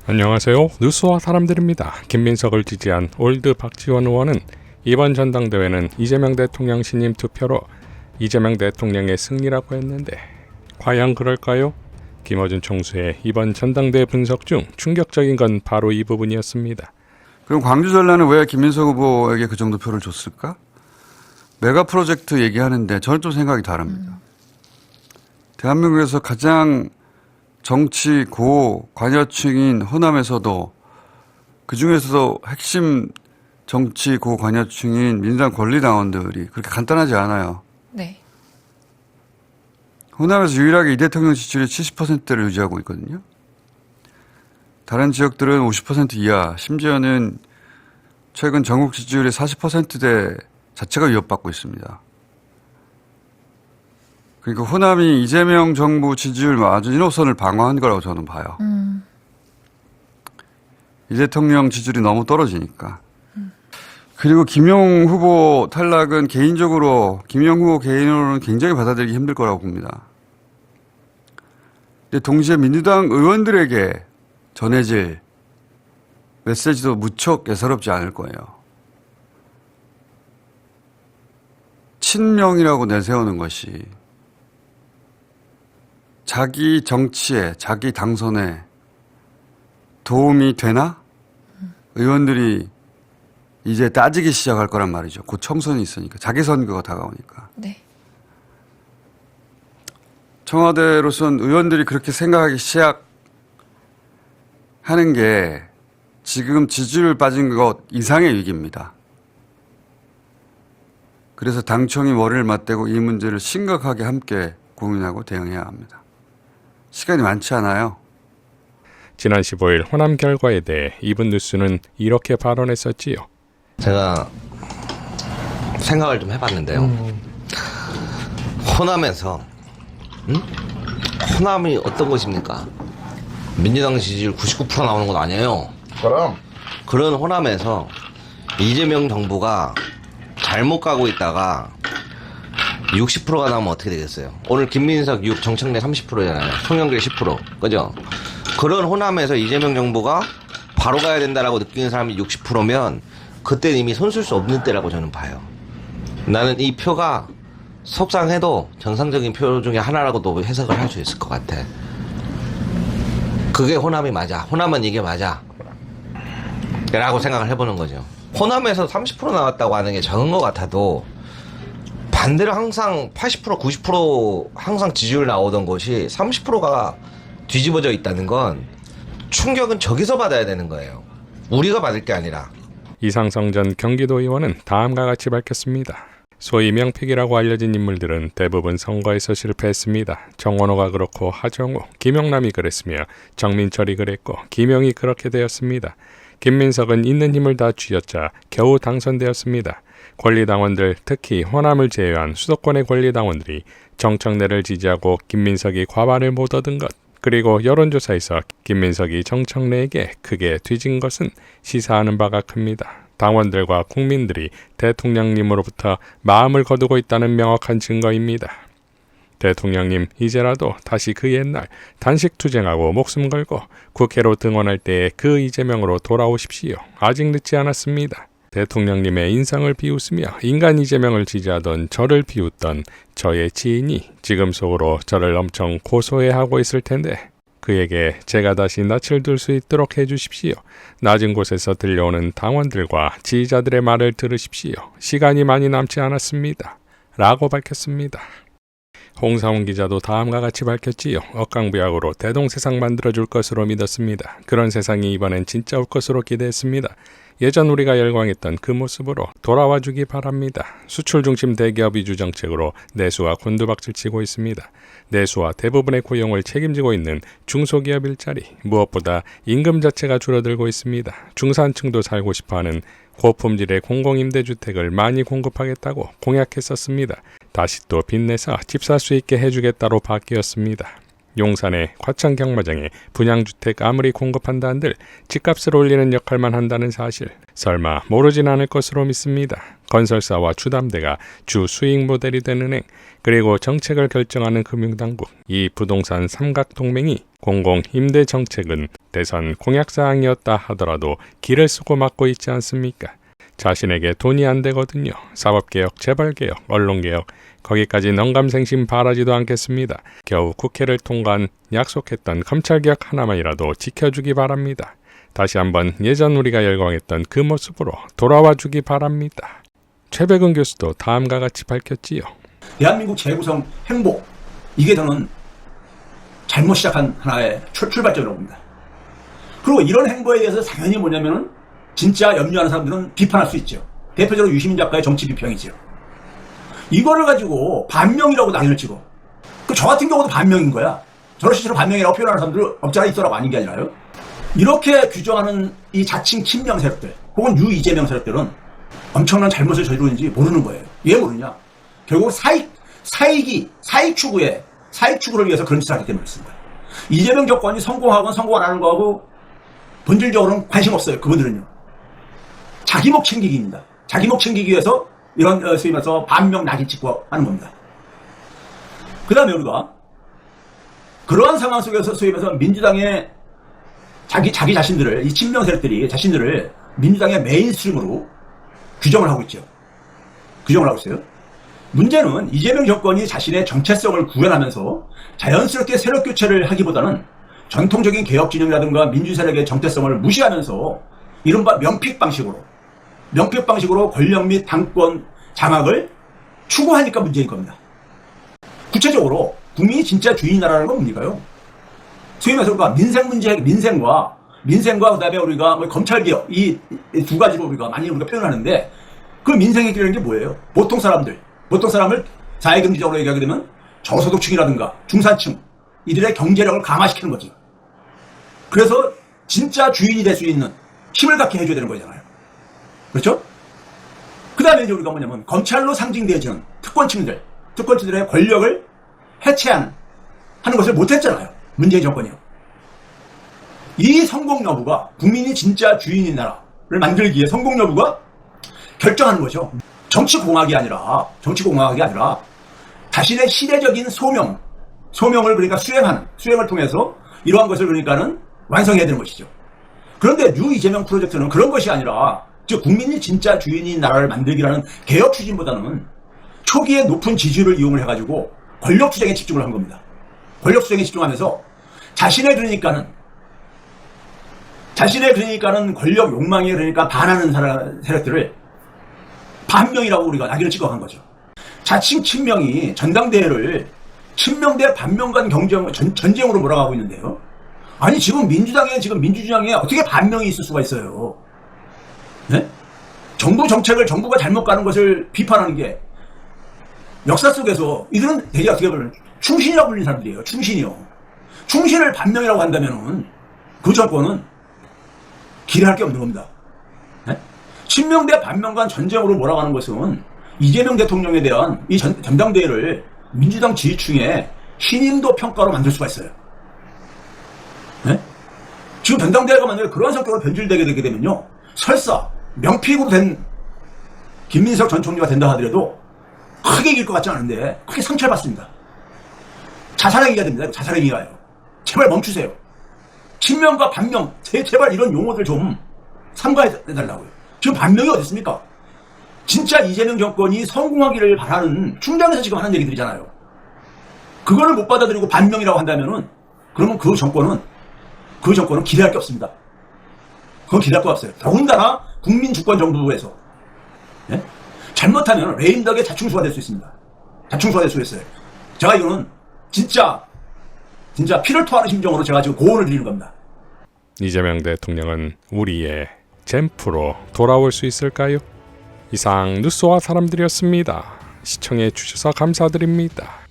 안녕하세요. 뉴스와 사람들입니다. 김민석을 지지한 올드 박지원 의원은 이번 전당대회는 이재명 대통령 신임 투표로 이재명 대통령의 승리라고 했는데 과연 그럴까요? 김어준 총수의 이번 전당대회 분석 중 충격적인 건 바로 이 부분이었습니다. 그럼 광주 전라는 왜 김민석 후보에게 그 정도 표를 줬을까? 메가 프로젝트 얘기하는데 저는 좀 생각이 다릅니다. 대한민국에서 가장 정치 고관여층인 호남에서도 그중에서도 핵심 정치 고관여층인 민주당 권리당원들이 그렇게 간단하지 않아요. 네. 호남에서 유일하게 이 대통령 지지율이 70%대를 유지하고 있거든요. 다른 지역들은 50% 이하, 심지어는 최근 전국 지지율이 40%대 자체가 위협받고 있습니다. 그러니까 호남이 이재명 정부 지지율 아주 1호선을 방어한 거라고 저는 봐요. 이 대통령 지지율이 너무 떨어지니까. 그리고 김용 후보 탈락은 개인적으로 김용 후보 개인으로는 굉장히 받아들이기 힘들 거라고 봅니다. 근데 동시에 민주당 의원들에게 전해질 메시지도 무척 예사롭지 않을 거예요. 친명이라고 내세우는 것이 자기 정치에, 자기 당선에 도움이 되나? 의원들이 이제 따지기 시작할 거란 말이죠. 곧 총선이 있으니까. 자기 선거가 다가오니까. 네. 청와대로선 의원들이 그렇게 생각하기 시작하는 게 지금 지지율 빠진 것 이상의 위기입니다. 그래서 당청이 머리를 맞대고 이 문제를 심각하게 함께 고민하고 대응해야 합니다. 시간이 많지 않아요. 지난 15일 호남 결과에 대해 이분 뉴스는 이렇게 발언했었지요. 제가 생각을 좀 해봤는데요. 호남에서 호남이 어떤 곳입니까? 민주당 지지율 99% 나오는 건 아니에요. 그럼 그런 호남에서 이재명 정부가 잘못 가고 있다가 60%가 나오면 어떻게 되겠어요? 오늘 김민석 6, 정청래 30%잖아요. 송영길 10%. 그죠? 그런 호남에서 이재명 정부가 바로 가야 된다라고 느끼는 사람이 60%면 그때는 이미 손쓸 수 없는 때라고 저는 봐요. 나는 이 표가 속상해도 정상적인 표 중에 하나라고도 해석을 할 수 있을 것 같아. 그게 호남이 맞아. 호남은 이게 맞아. 라고 생각을 해보는 거죠. 호남에서 30% 나왔다고 하는 게 적은 것 같아도 반대로 항상 80%, 90% 항상 지지율 나오던 것이 30%가 뒤집어져 있다는 건 충격은 저기서 받아야 되는 거예요. 우리가 받을 게 아니라. 이상성 전 경기도 의원은 다음과 같이 밝혔습니다. 소위 명픽이라고 알려진 인물들은 대부분 선거에서 실패했습니다. 정원호가 그렇고 하정우, 김용남이 그랬으며 정민철이 그랬고 김영이 그렇게 되었습니다. 김민석은 있는 힘을 다 쥐어짜 겨우 당선되었습니다. 권리당원들, 특히 호남을 제외한 수도권의 권리당원들이 정청래를 지지하고 김민석이 과반을 못 얻은 것, 그리고 여론조사에서 김민석이 정청래에게 크게 뒤진 것은 시사하는 바가 큽니다. 당원들과 국민들이 대통령님으로부터 마음을 거두고 있다는 명확한 증거입니다. 대통령님, 이제라도 다시 그 옛날 단식 투쟁하고 목숨 걸고 국회로 등원할 때의 그 이재명으로 돌아오십시오. 아직 늦지 않았습니다. 대통령님의 인상을 비웃으며 인간 이재명을 지지하던 저를 비웃던 저의 지인이 지금 속으로 저를 엄청 고소해하고 있을 텐데 그에게 제가 다시 낯을 둘 수 있도록 해주십시오. 낮은 곳에서 들려오는 당원들과 지지자들의 말을 들으십시오. 시간이 많이 남지 않았습니다. 라고 밝혔습니다. 홍사훈 기자도 다음과 같이 밝혔지요. 억강부약으로 대동세상 만들어줄 것으로 믿었습니다. 그런 세상이 이번엔 진짜 올 것으로 기대했습니다. 예전 우리가 열광했던 그 모습으로 돌아와 주기 바랍니다. 수출 중심 대기업 위주 정책으로 내수가 곤두박질치고 있습니다. 내수와 대부분의 고용을 책임지고 있는 중소기업 일자리, 무엇보다 임금 자체가 줄어들고 있습니다. 중산층도 살고 싶어하는 고품질의 공공임대주택을 많이 공급하겠다고 공약했었습니다. 다시 또 빚내서 집 살 수 있게 해주겠다로 바뀌었습니다. 용산의 과천 경마장에 분양주택 아무리 공급한다 한들 집값을 올리는 역할만 한다는 사실 설마 모르진 않을 것으로 믿습니다. 건설사와 주담대가 주 수익 모델이 된 은행 그리고 정책을 결정하는 금융당국 이 부동산 삼각동맹이 공공임대 정책은 대선 공약사항이었다 하더라도 길을 쓰고 막고 있지 않습니까? 자신에게 돈이 안 되거든요. 사법개혁, 재벌개혁, 언론개혁 거기까지 넌감생심 바라지도 않겠습니다. 겨우 국회를 통과한 약속했던 검찰개혁 하나만이라도 지켜주기 바랍니다. 다시 한번 예전 우리가 열광했던 그 모습으로 돌아와 주기 바랍니다. 최백은 교수도 다음과 같이 밝혔지요. 대한민국 재구성 행복 이게 저는 잘못 시작한 하나의 출발점이라고 봅니다. 그리고 이런 행보에 대해서 당연히 뭐냐면은 진짜 염려하는 사람들은 비판할 수 있죠. 대표적으로 유시민 작가의 정치 비평이죠. 이거를 가지고 반명이라고 낙인을 찍어. 저 같은 경우도 반명인 거야. 저를 스스로 반명이라고 표현하는 사람들은 없잖아 있어라고 아닌 게 아니라요. 이렇게 규정하는 이 자칭 친명 세력들 혹은 유이재명 세력들은 엄청난 잘못을 저지르는지 모르는 거예요. 왜 모르냐? 결국 사익 추구를 위해서 그런 짓을 하기 때문에 그렇습니다. 이재명 정권이 성공하건 성공 안 하는 거하고 본질적으로는 관심 없어요. 그분들은요. 자기 목 챙기기입니다. 자기 목 챙기기 위해서 이런 소위 말해서 반명 낙인 찍고 하는 겁니다. 그 다음에 우리가 그러한 상황 속에서 소위 말해서 민주당의 자기 자신들을 이 친명 세력들이 자신들을 민주당의 메인스트림으로 규정을 하고 있죠. 규정을 하고 있어요. 문제는 이재명 정권이 자신의 정체성을 구현하면서 자연스럽게 세력 교체를 하기보다는 전통적인 개혁 진영이라든가 민주 세력의 정체성을 무시하면서 이른바 명픽 방식으로 권력 및 당권 장악을 추구하니까 문제인 겁니다. 구체적으로 국민이 진짜 주인이 나라는 건 뭡니까요? 소위 말해서 우리가 민생과 그다음에 우리가 검찰개혁 이 두 가지로 우리가 많이 표현하는데 그 민생의 길이라는 게 뭐예요? 보통 사람을 사회경제적으로 얘기하게 되면 저소득층이라든가 중산층 이들의 경제력을 강화시키는 거지. 그래서 진짜 주인이 될 수 있는 힘을 갖게 해줘야 되는 거잖아요. 그렇죠? 그 다음에 이제 우리가 뭐냐면 검찰로 상징되어지는 특권층들의 권력을 해체하는 것을 못했잖아요. 문재인 정권이요. 이 성공 여부가 국민이 진짜 주인인 나라를 만들기 위해 성공 여부가 결정하는 거죠. 정치공학이 아니라 자신의 시대적인 소명을 그러니까 수행을 통해서 이러한 것을 그러니까는 완성해야 되는 것이죠. 그런데 뉴 이재명 프로젝트는 그런 것이 아니라 즉 국민이 진짜 주인인 나라를 만들기라는 개혁 추진보다는 초기에 높은 지지율을 이용을 해가지고 권력 투쟁에 집중을 한 겁니다. 권력 투쟁에 집중하면서 자신의 권력 욕망에 그러니까 반하는 세력들을 반명이라고 우리가 낙인을 찍어간 거죠. 자칭 친명이 전당대회를 친명 대 반명 간 전쟁으로 몰아가고 있는데요. 아니 지금 민주주장에 어떻게 반명이 있을 수가 있어요? 네? 정부 정책을 정부가 잘못 가는 것을 비판하는 게 역사 속에서 이들은 되게 어떻게 보면 충신이라고 불리는 사람들이에요. 충신을 반명이라고 한다면은 그 정권은 기대할 게 없는 겁니다. 네? 친명 대 반명 간 전쟁으로 몰아가는 것은 이재명 대통령에 대한 이 전당대회를 민주당 지지층의 신임도 평가로 만들 수가 있어요. 네? 지금 전당대회가 만약에 그런 성격으로 변질되게 되게 되면요. 설사 명픽으로 된 김민석 전 총리가 된다 하더라도 크게 이길 것 같지 않은데 크게 상처를 받습니다. 자살행위가 됩니다. 자살행위가요. 제발 멈추세요. 친명과 반명, 제발 이런 용어들 좀 삼가해달라고요. 지금 반명이 어디 있습니까? 진짜 이재명 정권이 성공하기를 바라는 충장에서 지금 하는 얘기들이잖아요. 그거를 못 받아들이고 반명이라고 한다면은 그러면 그 정권은 기대할 게 없습니다. 그건 기대할 거 없어요. 더군다나 국민주권정부에서 네? 잘못하면 레임덕의 자충수가 될 수 있습니다. 자충수가 될 수 있어요. 제가 이거는 진짜 피를 토하는 심정으로 제가 지금 고언을 드리는 겁니다. 이재명 대통령은 우리의 젠프로 돌아올 수 있을까요? 이상 뉴스와 사람들이었습니다. 시청해 주셔서 감사드립니다.